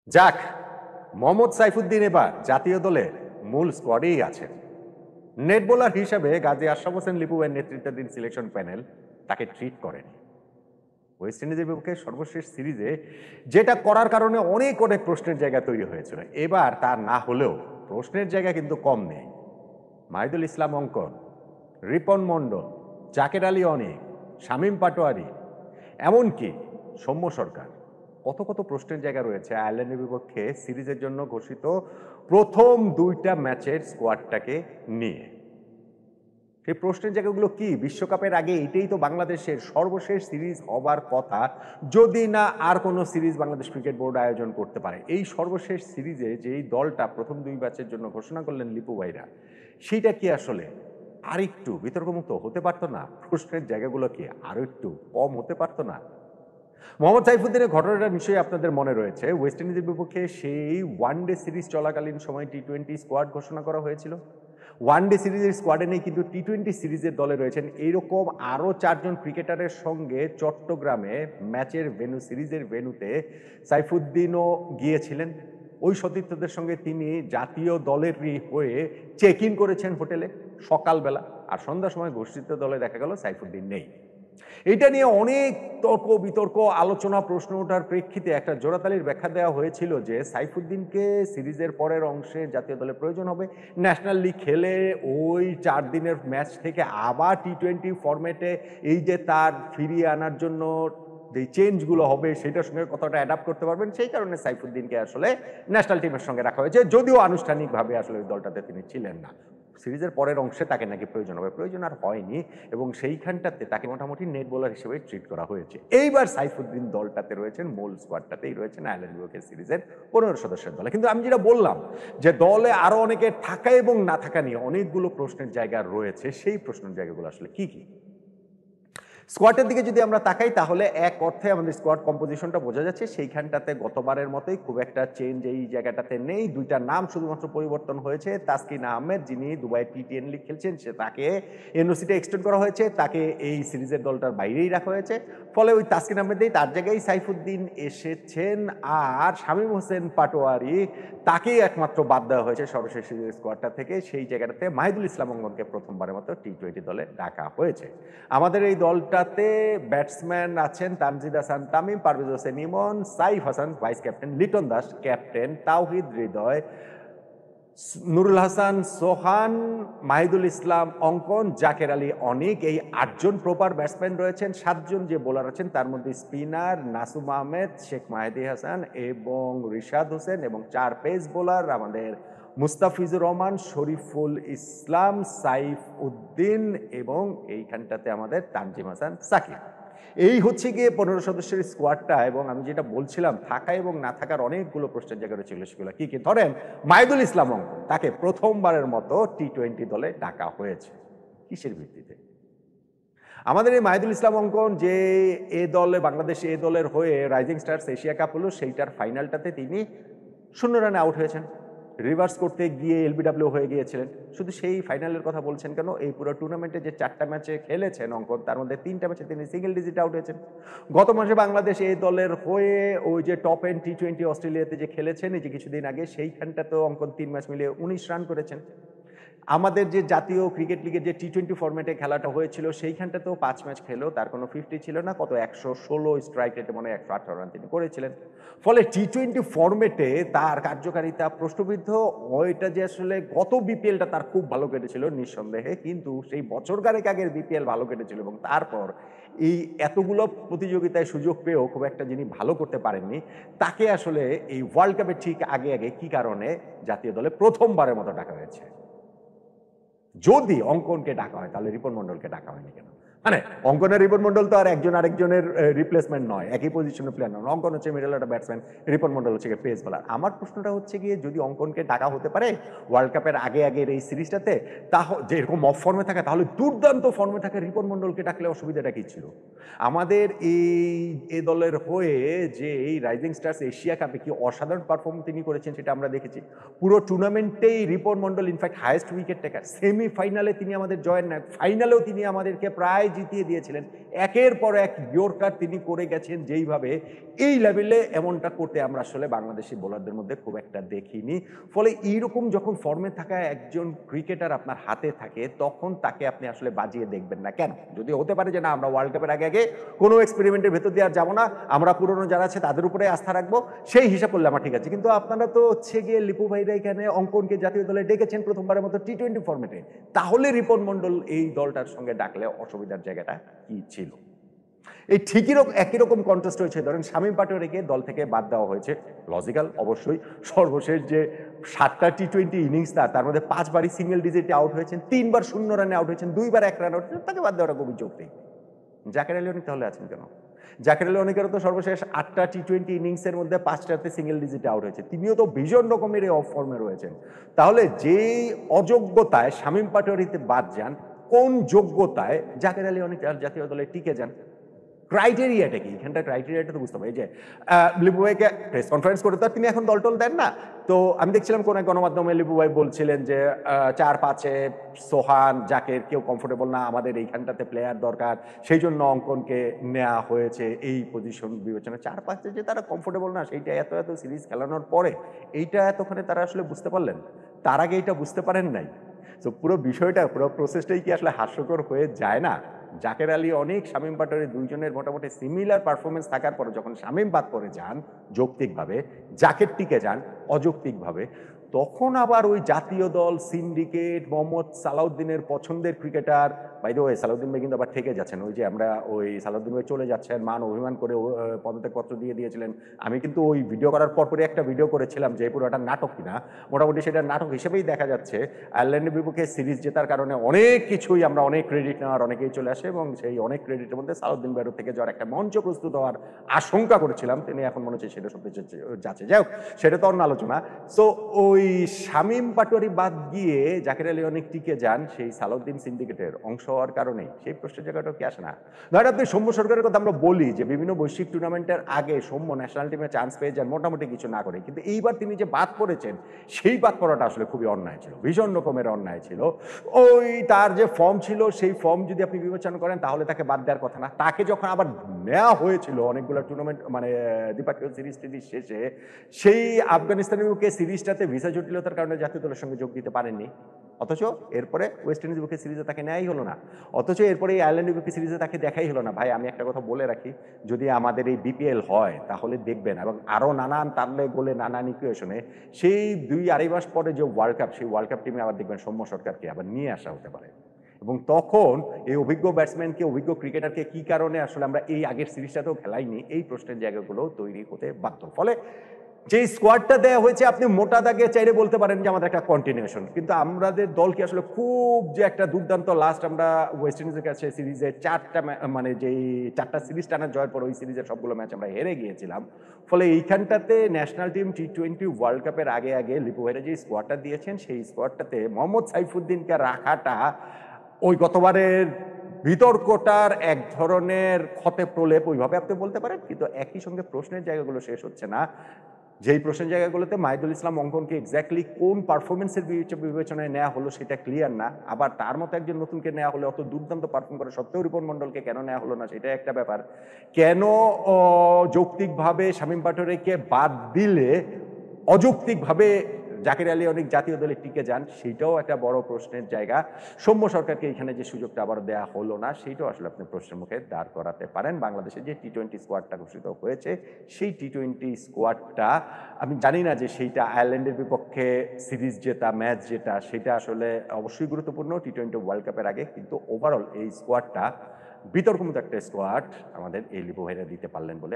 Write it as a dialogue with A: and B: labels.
A: যাক, মোহাম্মদ সাইফুদ্দিন এবার জাতীয় দলের মূল স্কোয়াডেই আছেন। নেট বোলার হিসাবে গাজী আশরাফ হোসেন লিপুয়ের নেতৃত্বাধীন সিলেকশন প্যানেল তাকে ট্রিট করেনি। ওয়েস্ট ইন্ডিজের বিপক্ষে সর্বশেষ সিরিজে যেটা করার কারণে অনেক অনেক প্রশ্নের জায়গা তৈরি হয়েছিল, এবার তা না হলেও প্রশ্নের জায়গা কিন্তু কম নেই। মাহিদুল ইসলাম অঙ্কন, রিপন মণ্ডল, জাকের আলী অনেক, শামীম পাটোয়ারি, এমনকি সৌম্য সরকার, কত কত প্রশ্নের জায়গা রয়েছে আয়ারল্যান্ডের বিপক্ষে সিরিজের জন্য ঘোষিত প্রথম দুইটা ম্যাচের স্কোয়াডটাকে নিয়ে। সেই প্রশ্নের জায়গাগুলো কি? বিশ্বকাপের আগে এটাই তো বাংলাদেশের সর্বশেষ সিরিজ হবার কথা, যদি না আর কোনো সিরিজ বাংলাদেশ ক্রিকেট বোর্ড আয়োজন করতে পারে। এই সর্বশেষ সিরিজে যেই দলটা প্রথম দুই ম্যাচের জন্য ঘোষণা করলেন লিপু ভাইরা, সেইটা কি আসলে আর একটু বিতর্কমুক্ত হতে পারতো না? প্রশ্নের জায়গাগুলো কি আরো একটু কম হতে পারতো না? মোহাম্মদ সাইফুদ্দিনের ঘটনাটা নিশ্চয়ই আপনাদের মনে রয়েছে। ওয়েস্ট ইন্ডিজের বিপক্ষে সেই ওয়ানডে সিরিজ চলাকালীন সময় টি-20 স্কোয়াড ঘোষণা করা হয়েছিল। ওয়ানডে সিরিজের স্কোয়াডে নেই, কিন্তু টি-20 সিরিজের দলে রয়েছেন এইরকম আরও 4 জন ক্রিকেটারের সঙ্গে চট্টগ্রামে ম্যাচের ভেন্যু, সিরিজের ভেন্যুতে সাইফুদ্দিনও গিয়েছিলেন। ওই সতীর্থদের সঙ্গে তিনি জাতীয় দলেরই হয়ে চেক ইন করেছেন হোটেলে সকালবেলা, আর সন্ধ্যার সময় ঘোষিত দলে দেখা গেল সাইফুদ্দিন নেই। এটা নিয়ে অনেক তর্ক বিতর্ক, আলোচনা, প্রশ্ন ওঠার প্রেক্ষিতে একটা জোড়াতালির ব্যাখ্যা দেওয়া হয়েছিল যে সাইফুদ্দিনকে সিরিজের পরের অংশে জাতীয় দলে প্রয়োজন হবে। ন্যাশনাল লিগ খেলে ওই 4 দিনের ম্যাচ থেকে আবার টি-20 ফরম্যাটে এই যে তার ফিরিয়ে আনার জন্য যে চেঞ্জগুলো হবে সেটার সঙ্গে কতটা অ্যাডাপ্ট করতে পারবেন, সেই কারণে সাইফুদ্দিনকে আসলে ন্যাশনাল টিমের সঙ্গে রাখা হয়েছে, যদিও আনুষ্ঠানিকভাবে আসলে ওই দলটাতে তিনি ছিলেন না। সিরিজের পরের অংশে তাকে নাকি প্রয়োজন হবে, প্রয়োজন আর হয়নি, এবং সেইখানটাতে তাকে মোটামুটি নেট বোলার হিসেবে ট্রিট করা হয়েছে। এইবার সাইফুদ্দিন দলটাতে রয়েছেন, মূল স্কোয়াডটাতেই রয়েছেন আয়ারল্যান্ড বিপক্ষে সিরিজের 15 সদস্যের দলে। কিন্তু আমি যেটা বললাম যে দলে আরো অনেকের থাকা এবং না থাকা নিয়ে অনেকগুলো প্রশ্নের জায়গা রয়েছে, সেই প্রশ্নের জায়গাগুলো আসলে কি কি? স্কোয়াডের দিকে যদি আমরা তাকাই তাহলে এক অর্থে আমাদের স্কোয়াড কম্পোজিশনটা বোঝা যাচ্ছে সেইখানটাতে গতবারের মতোই খুব একটা চেঞ্জ এই জায়গাটাতে নেই। দুইটা নাম শুধুমাত্র পরিবর্তন হয়েছে। তাসকিন আহমেদ, যিনি দুবাই টি-10 লিগ খেলছেন, সে তাকে এনওসিটা এক্সটেন্ড করা হয়েছে, তাকে এই সিরিজের দলটার বাইরেই রাখা হয়েছে। ফলে ওই তাসকিন আহমেদেই তার জায়গায় সাইফুদ্দিন এসেছেন, আর শামীম হোসেন পাটোয়ারি তাকেই একমাত্র বাদ দেওয়া হয়েছে সর্বশেষ সিরিজের স্কোয়াডটা থেকে। সেই জায়গাটাতে মাহিদুল ইসলাম অঙ্গনকে প্রথমবারের মতো টি-20 দলে ডাকা হয়েছে। আমাদের এই দলটাতে ব্যাটসম্যান আছেন Tanzid Hasan Tamim, Parvez Hossain Emon, Saif Hasan vice captain, Litton Das captain, Towhid Hridoy, Nurul Hasan সোহান, মাহিদুল ইসলাম অঙ্কন, জাকের আলী অনিক, এই 8 জন প্রপার ব্যাটসম্যান রয়েছেন। 7 জন যে বোলার আছেন তার মধ্যে স্পিনার নাসুম আহমেদ, শেখ মাহেদি হাসান এবং রিশাদ হোসেন, এবং 4 পেস বোলার আমাদের মুস্তাফিজুর রহমান, শরীফুল ইসলাম, সাইফ উদ্দিন, এবং এইখানটাতে আমাদের তানজিম হাসান সাকিব। এই হচ্ছে গিয়ে 15 সদস্যের স্কোয়াডটা। এবং আমি যেটা বলছিলাম থাকা এবং না থাকার অনেকগুলো প্রশ্নের জায়গা রয়েছে, সেগুলো কি কি? ধরেন মাহিদুল ইসলাম অঙ্কন, তাকে প্রথমবারের মতো টি-20 দলে ডাকা হয়েছে কিসের ভিত্তিতে? আমাদের এই মাহিদুল ইসলাম অঙ্কন যে এ দলে, বাংলাদেশ এ দলের হয়ে রাইজিং স্টার্স এশিয়া কাপ হলো, সেইটার ফাইনালটাতে তিনি 0 রানে আউট হয়েছেন। রিভার্স করতে গিয়ে এলবিডব্লিউ হয়ে গিয়েছিলেন। শুধু সেই ফাইনালের কথা বলছেন কেন, এই পুরো টুর্নামেন্টে যে 4টা ম্যাচে খেলেছেন অঙ্কন, তার মধ্যে 3টা ম্যাচে তিনি সিঙ্গেল ডিজিট আউট হয়েছেন। গত মাসে বাংলাদেশ এই দলের হয়ে ওই যে টপ এন্ড টি-20 অস্ট্রেলিয়াতে যে খেলেছেন এই যে কিছুদিন আগে, সেইখানটাতেও অঙ্কন 3 ম্যাচ মিলিয়ে 19 রান করেছেন। আমাদের যে জাতীয় ক্রিকেট লিগের যে টি-20 ফরম্যাটে খেলাটা হয়েছিল সেইখানটাতেও 5 ম্যাচ খেলেও তার কোনো 50 ছিল না, কত 116 স্ট্রাইক রেটে মনে হয় 118 রান তিনি করেছিলেন। ফলে টি-20 ফরম্যাটে তার কার্যকারিতা প্রশ্নবিদ্ধ। ওইটা যে আসলে গত বিপিএলটা তার খুব ভালো কেটেছিল নিঃসন্দেহে, কিন্তু সেই বছর খানেক আগের বিপিএল ভালো কেটেছিল, এবং তারপর এই এতগুলো প্রতিযোগিতায় সুযোগ পেয়েও খুব একটা যিনি ভালো করতে পারেননি, তাকে আসলে এই ওয়ার্ল্ড কাপের ঠিক আগে আগে কি কারণে জাতীয় দলে প্রথমবারের মতো ডাকা হয়েছে? যদি অঙ্কনকে ডাকা হয় তাহলে রিপন মন্ডলকে ডাকা হয়নি কেন? মানে অঙ্কনের রিপন মন্ডল তো আর একজন আরেকজনের রিপ্লেসমেন্ট নয়, একই পজিশনের প্লেয়ার নয়। অঙ্কন হচ্ছে middle order batsman, Ripon Mondal হচ্ছে পেস বোলার। আমার প্রশ্নটা হচ্ছে গিয়ে, যদি অঙ্কনকে ডাকা হতে পারে ওয়ার্ল্ড কাপের আগে আগের এই সিরিজটাতে, তাহলে যে এরকম অফ ফর্মে থাকে, তাহলে দুর্দান্ত ফর্মে থাকে রিপন মন্ডলকে ডাকলে অসুবিধাটা কি ছিল? আমাদের এই দলের হয়ে যে এই রাইজিং স্টার্স এশিয়া কাপে কি অসাধারণ পারফর্ম তিনি করেছেন সেটা আমরা দেখেছি। পুরো টুর্নামেন্টেই Ripon Mondal in fact highest wicket taker. সেমিফাইনালে তিনি আমাদের জয়ের নায়ক, ফাইনালেও তিনি আমাদেরকে প্রায় জিতিয়ে দিয়েছিলেন। একের পর এক ইয়র্কার তিনি করে গেছেন যেইভাবে, এই লেভেলে এমনটা করতে আমরা আসলে বাংলাদেশি বোলারদের মধ্যে খুব একটা দেখিনি। ফলে এইরকম যখন ফর্মে থাকা একজন ক্রিকেটার আপনার হাতে থাকে, তখন তাকে আপনি আসলে বাজিয়ে দেখবেন না। কেন? যদি হতে পারে যে না, আমরা ওয়ার্ল্ড কাপের আগে কোনো এক্সপেরিমেন্টের ভেতর দিয়ে আর যাবো না, আমরা পুরনো যারা আছে তাদের উপরে আস্থা রাখবো, সেই হিসাব করলে আমার ঠিক আছে। কিন্তু আপনারা তো হচ্ছে গিয়ে লিপু ভাইরা এখানে অঙ্কনকে জাতীয় দলে ডেকেছেন প্রথমবারের মতো টি-20 ফরম্যাটে। তাহলে রিপন মন্ডল এই দলটার সঙ্গে ডাকলে অসুবিধার জায়গাটা কি ছিল? এই ঠিকই একই রকম কন্টেস্ট হয়েছে, ধরেন শামীম পাটোয়ারিকে দল থেকে বাদ দেওয়া হয়েছে। লজিক্যাল অবশ্যই, সর্বশেষ যে 7টা টি-20 ইনিংস তার মধ্যে 5 বারই সিঙ্গেল ডিজিটে আউট হয়েছেন, 3 বার 0 রানে আউট হয়েছেন, 2 বার 1 রান আউট হয়েছেন, তাকে বাদ দেওয়াটা খুবই যৌক্তিক। জাকের আলী অনেক তাহলে আছেন কেন? জাকের আলী অনেকেরও তো সর্বশেষ 8টা টি-20 ইনিংসের মধ্যে 5টাতে সিঙ্গেল ডিজিটে আউট হয়েছে, তিনিও তো ভীষণ রকমের অফ ফর্মে রয়েছেন। তাহলে যেই অযোগ্যতায় শামীম পাটোয়ারিতে বাদ যান, কোন যোগ্যতায় জাকের আলী অনেক জাতীয় দলে টিকে যান? ক্রাইটেরিয়াটা কি? এখানটা ক্রাইটেরিয়াটা তো বুঝতে হবে। এই যে লিপু ভাইকে প্রেস কনফারেন্স করে তো তিনি এখন দল-টল দেন না। তো আমি দেখছিলাম কোন এক গণমাধ্যমে লিপু ভাই বলছিলেন যে 4-5-এ সোহান, জাকের কেউ কমফোর্টেবল না, আমাদের এইখানটাতে প্লেয়ার দরকার, সেই জন্য অঙ্কনকে নেওয়া হয়েছে এই পজিশন বিবেচনা। 4-5-এ যে তারা কমফোর্টেবল না, সেইটা এত সিরিজ খেলানোর পরে এইটা এতক্ষণে তারা আসলে বুঝতে পারলেন? তার আগে এইটা বুঝতে পারেন নাই? তো পুরো বিষয়টা, পুরো প্রসেসটাই কি আসলে হাস্যকর হয়ে যায় না? জাকের আলী অনেক, শামীম পাটোয়ারি দুইজনের মোটামুটি সিমিলার পারফরমেন্স থাকার পরে যখন শামীম বাদ পড়ে যান যৌক্তিকভাবে, জাকের টিকে যান অযৌক্তিকভাবে, তখন আবার ওই জাতীয় দল, সিন্ডিকেট, মোহাম্মদ সালাউদ্দিনের পছন্দের cricketer, by the way Salauddin ভাই কিন্তু আবার ঠেকে যাচ্ছেন। ওই যে আমরা ওই সালাউদ্দিন ভাই চলে যাচ্ছেন, মান অভিমান করে পদত্যাগপত্র দিয়ে দিয়েছিলেন। আমি কিন্তু ওই ভিডিও করার পরপরই একটা ভিডিও করেছিলাম যে পুরোটা নাটক কিনা। মোটামুটি সেটা নাটক হিসেবেই দেখা যাচ্ছে। আয়ারল্যান্ডের বিপক্ষে সিরিজ জেতার কারণে অনেক কিছুই আমরা অনেক ক্রেডিট নেওয়ার অনেকেই চলে আসে, এবং সেই অনেক ক্রেডিটের মধ্যে সালাউদ্দিন ভাইয়ের থেকে যাওয়ার একটা মঞ্চ প্রস্তুত হওয়ার আশঙ্কা করেছিলাম, তিনি এখন মনে হচ্ছে সেটা সত্যি যাচ্ছে। যাই হোক, সেটা তো অন্য আলোচনা। সো ওই শামীম পাটোয়ারি বাদ গিয়ে জাকের আলী অনেক টিকে যান সেই সালাউদ্দিন সিন্ডিকেটের অংশ হওয়ার কারণেই, সেই প্রশ্নের জায়গাটাও কি আসে না? ধরেন আপনি সৌম্য সরকারের কথা আমরা বলি যে বিভিন্ন বৈশ্বিক টুর্নামেন্টের আগে সৌম্য ন্যাশনাল টিমে চান্স পেয়ে যান মোটামুটি কিছু না করে, কিন্তু এইবার তিনি যে বাদ পড়েছেন, সেই বাদ পড়াটা আসলে খুবই অন্যায় ছিল, ভীষণ রকমের অন্যায় ছিল। ওই তার যে ফর্ম ছিল, সেই ফর্ম যদি আপনি বিবেচনা করেন তাহলে তাকে বাদ দেওয়ার কথা না। তাকে যখন আবার নেওয়া হয়েছিল অনেকগুলো টুর্নামেন্ট, মানে দ্বিপাক্ষিক সিরিজ টিরিজ শেষে, সেই আফগানিস্তানের বিপক্ষে সিরিজটাতে ভিসা জটিলতার কারণে জাতীয় দলের সঙ্গে যোগ দিতে পারেননি। অথচ এরপরে ওয়েস্ট ইন্ডিজ বিপক্ষে সিরিজে তাকে নেওয়াই হলো না। অথচ এরপরে এই আয়ারল্যান্ডের বিপক্ষে সিরিজে তাকে দেখাই হলো না। ভাই, আমি একটা কথা বলে রাখি, যদি আমাদের এই বিপিএল হয় তাহলে দেখবেন, এবং আরও নানান তারলে গোলে নানান ইকুয়েশনে সেই 2-2.5 মাস পরে যে ওয়ার্ল্ড কাপ, সেই ওয়ার্ল্ড কাপ টিমে আবার দেখবেন সৌম্য সরকারকে আবার নিয়ে আসা হতে পারে। এবং তখন এই অভিজ্ঞ ব্যাটসম্যানকে, অভিজ্ঞ ক্রিকেটারকে কি কারণে আসলে আমরা এই আগের সিরিজটাতেও খেলাইনি, এই প্রশ্নের জায়গাগুলো তৈরি হতে বাধ্য। ফলে যে স্কোয়াডটা দেওয়া হয়েছে, আপনি মোটা দাগে চাইলে বলতে পারেন যে আমাদের একটা কন্টিনিউশন, কিন্তু আমাদের দল কি আসলে খুব যে একটা দুর্দান্ত, লাস্ট আমরা ওয়েস্ট ইন্ডিজের কাছে সিরিজে 4টা মানে যেই 4টা সিরিজ টানা জয়ের পর ওই সিরিজের সবগুলো ম্যাচ আমরা হেরে গিয়েছিলাম। ফলে এইখানটাতে ন্যাশনাল টিম টি-20 ওয়ার্ল্ড কাপের আগে লিপু ভাইরা যে স্কোয়াডটা দিয়েছেন, সেই স্কোয়াডটাতে মোহাম্মদ সাইফুদ্দিনকে রাখাটা ওই গতবারের বিতর্কটার এক ধরনের ক্ষতে প্রলেপ, ওইভাবে আপনি বলতে পারেন। কিন্তু একই সঙ্গে প্রশ্নের জায়গাগুলো শেষ হচ্ছে না। যেই প্রশ্নের জায়গাগুলোতে মাহিদুল ইসলাম অঙ্কনকে এক্স্যাক্টলি কোন পারফরমেন্সের বিবেচনায় নেওয়া হলো সেটা ক্লিয়ার না, আবার তার মতো একজন নতুনকে নেওয়া হলে অত দুর্দান্ত পারফর্ম করা সত্ত্বেও রিপন মন্ডলকে কেন নেওয়া হলো না, সেটা একটা ব্যাপার। কেন যৌক্তিকভাবে শামীম পাটোয়ারিকে বাদ দিলে অযৌক্তিকভাবে জাকের আলী অনেক জাতীয় দলে টিকে যান, সেইটাও একটা বড় প্রশ্নের জায়গা। সৌম্য সরকারকে এখানে যে সুযোগটা আবার দেওয়া হলো না, সেইটাও আসলে আপনি প্রশ্নের মুখে দাঁড় করাতে পারেন। বাংলাদেশের যে টি-20 স্কোয়াডটা ঘোষিত হয়েছে, সেই টি-20 স্কোয়াডটা আমি জানি না যে সেইটা আয়ারল্যান্ডের বিপক্ষে সিরিজ জেতা, ম্যাচ জেতা, সেটা আসলে অবশ্যই গুরুত্বপূর্ণ টি-20 ওয়ার্ল্ড কাপের আগে, কিন্তু ওভারঅল এই স্কোয়াডটা বিতর্কমূলক একটা স্কোয়াড আমাদের এই লিপু ভাইরা দিতে পারলেন বলে